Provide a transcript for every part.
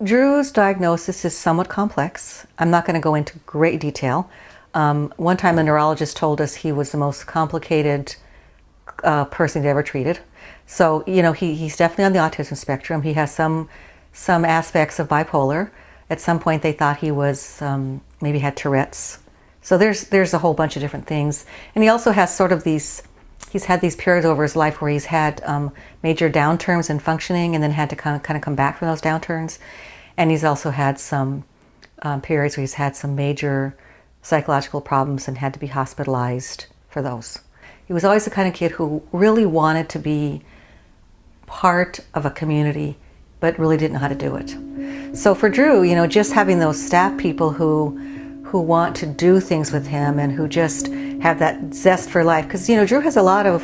Drew's diagnosis is somewhat complex. I'm not going to go into great detail. One time a neurologist told us he was the most complicated person he'd ever treated. So, you know, he's definitely on the autism spectrum. He has some aspects of bipolar. At some point they thought he was maybe had Tourette's. So there's a whole bunch of different things. And he also has sort of he's had these periods over his life where he's had major downturns in functioning and then had to kind of come back from those downturns. And he's also had some periods where he's had some major psychological problems and had to be hospitalized for those. He was always the kind of kid who really wanted to be part of a community, but really didn't know how to do it. So for Drew, you know, just having those staff people who want to do things with him and who just have that zest for life, because, you know, Drew has a lot of,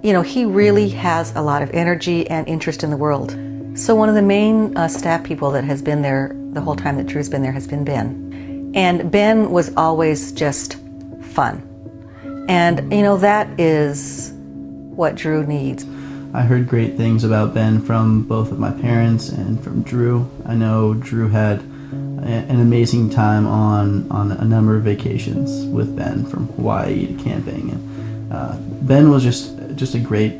you know, he really has a lot of energy and interest in the world. So one of the main staff people that has been there the whole time that Drew's been there has been Ben. And Ben was always just fun. And, you know, that is what Drew needs. I heard great things about Ben from both of my parents and from Drew. I know Drew had an amazing time on a number of vacations with Ben, from Hawaii to camping. And Ben was just a great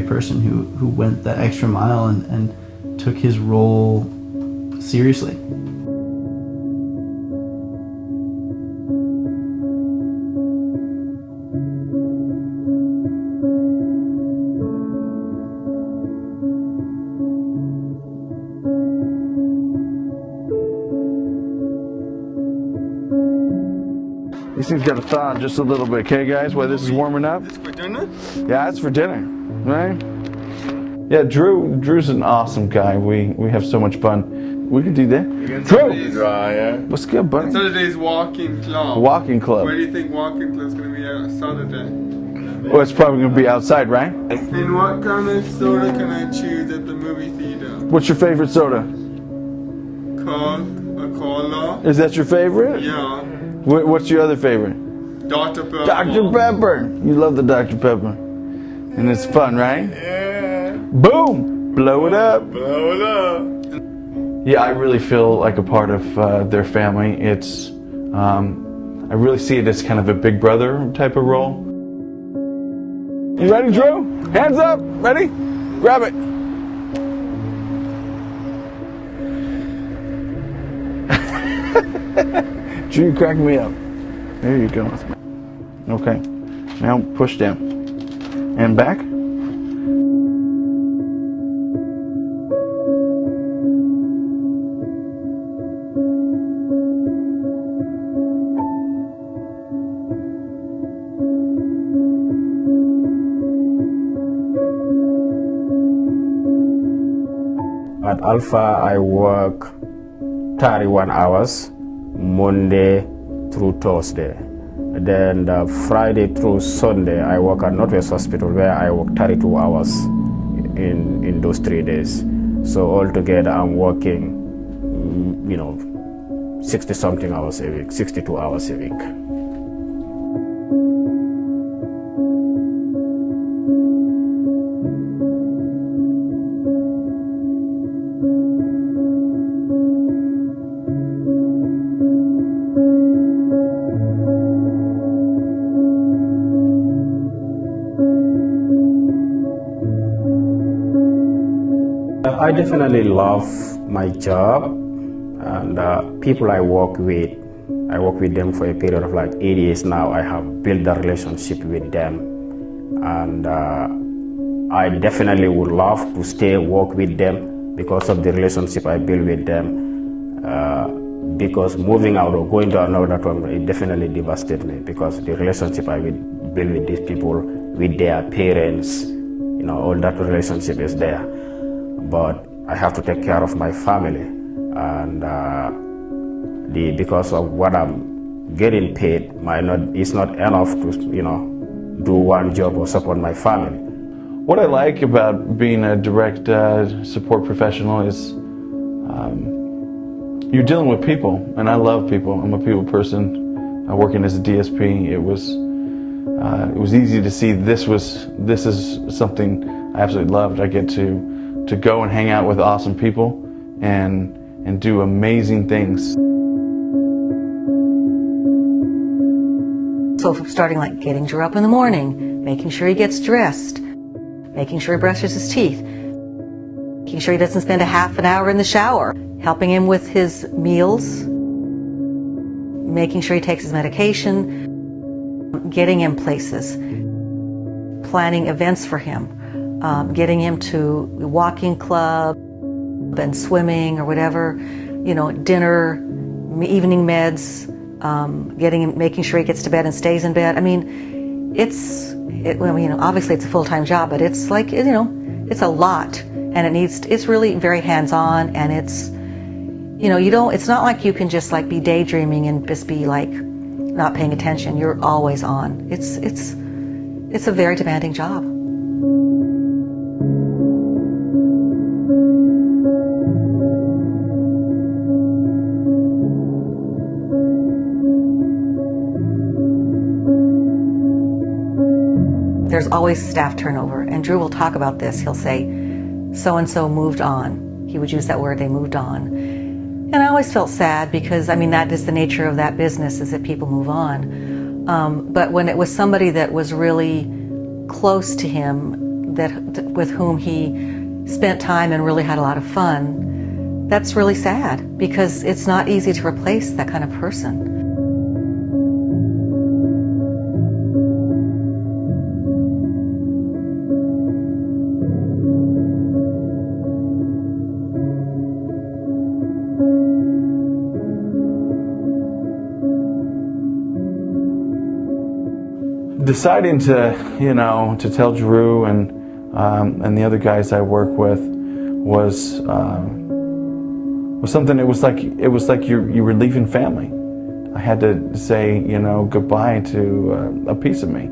person who went that extra mile and took his role seriously. These things gotta thaw just a little bit, okay guys, while this is warming up? Is this for dinner? Yeah, it's for dinner, right? Yeah, Drew's an awesome guy. We have so much fun. We can do that. Drew! What's good, buddy? Saturday's walking club. Walking club. Where do you think walking club's gonna be on Saturday? Well, it's probably gonna be outside, right? And what kind of soda can I choose at the movie theater? What's your favorite soda? Cola. Is that your favorite? Yeah. What's your other favorite? Dr. Pepper. Dr. Pepper! You love the Dr. Pepper. And it's fun, right? Yeah. Boom! Blow it up! Blow it up. Yeah, I really feel like a part of their family. It's, I really see it as kind of a big brother type of role. You ready, Drew? Hands up! Ready? Grab it! Drew, you crack me up. There you go. Okay. Now push down. And back. At Alpha, I work 31 hours, Monday through Thursday. Then Friday through Sunday, I work at Northwest Hospital, where I work 32 hours in those 3 days. So altogether, I'm working, you know, 60-something hours a week, 62 hours a week. I definitely love my job, and people I work with them for a period of like 8 years now. I have built a relationship with them, and I definitely would love to stay work with them because of the relationship I built with them. Because moving out or going to another one, it definitely devastated me, because the relationship I build with these people, with their parents, you know, all that relationship is there. But I have to take care of my family, and because of what I'm getting paid, it's not enough to, you know, do one job or support my family. What I like about being a direct support professional is you're dealing with people, and I love people. I'm a people person. Working as a DSP, it was easy to see this is something I absolutely loved. I get to to go and hang out with awesome people and do amazing things. So from starting like getting Drew up in the morning, making sure he gets dressed, making sure he brushes his teeth, making sure he doesn't spend a half an hour in the shower, helping him with his meals, making sure he takes his medication, getting him places, planning events for him, getting him to walking club and swimming or whatever, dinner, evening meds, making sure he gets to bed and stays in bed. I mean, obviously it's a full-time job, but it's like, it's a lot, and it's really very hands-on, and it's, it's not like you can just like be daydreaming and just be like not paying attention. You're always on. It's a very demanding job. There's always staff turnover, and Drew will talk about this. He'll say, so-and-so moved on. He would use that word, they moved on. And I always felt sad because, that is the nature of that business, is that people move on. But when it was somebody that was really close to him, with whom he spent time and really had a lot of fun, that's really sad, because it's not easy to replace that kind of person. Deciding to tell Drew and the other guys I work with was something. It was like you were leaving family. I had to say goodbye to a piece of me.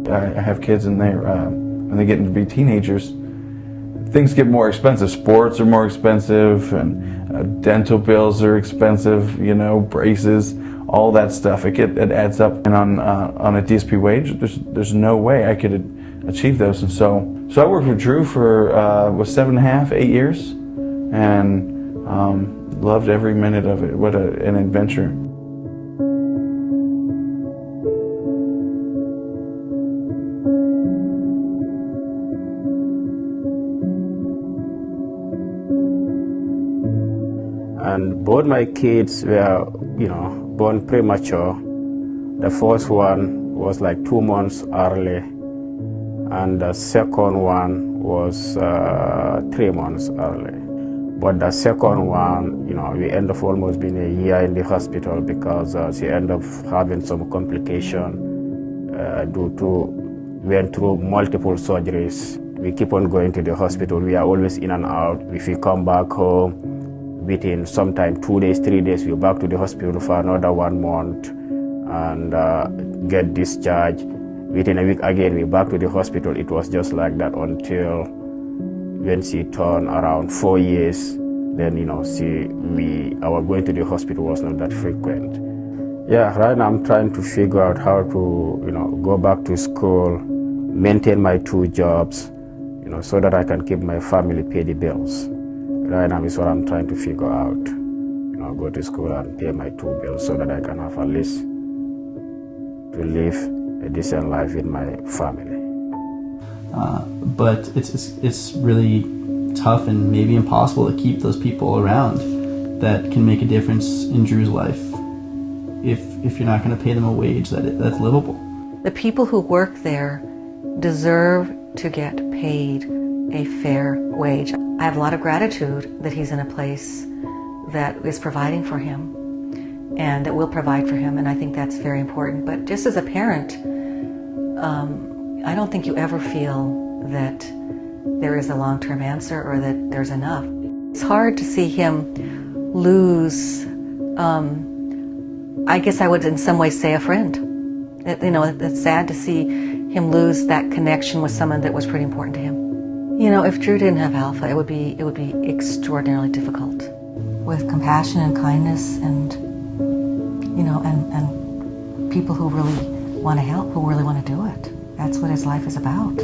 I have kids, and when they get to be teenagers, things get more expensive. Sports are more expensive, and dental bills are expensive. Braces, all that stuff. It adds up. And on a DSP wage, there's no way I could achieve those. And so I worked with Drew for 7.5, 8 years, and loved every minute of it. What an adventure. And both my kids were, born premature. The first one was like 2 months early, and the second one was 3 months early. But the second one, we end up almost being a year in the hospital because she ended up having some complication went through multiple surgeries. We keep on going to the hospital. We are always in and out. If we come back home, within sometime 2 days, 3 days, we're back to the hospital for another 1 month and get discharged. Within a week again, we're back to the hospital. It was just like that until when she turned around 4 years. Then our going to the hospital was not that frequent. Yeah, right now I'm trying to figure out how to go back to school, maintain my 2 jobs, so that I can keep my family, pay the bills. Right now is what I'm trying to figure out. Go to school and pay my 2 bills so that I can have at least to live a decent life with my family. But it's really tough and maybe impossible to keep those people around that can make a difference in Drew's life if you're not going to pay them a wage that's livable. The people who work there deserve to get paid a fair wage. I have a lot of gratitude that he's in a place that is providing for him and that will provide for him, and I think that's very important. But just as a parent, I don't think you ever feel that there is a long-term answer or that there's enough. It's hard to see him lose, I guess I would in some ways say a friend. It's sad to see him lose that connection with someone that was pretty important to him. If Drew didn't have Alpha, it would be extraordinarily difficult. With compassion and kindness and people who really want to help, who really want to do it. That's what his life is about.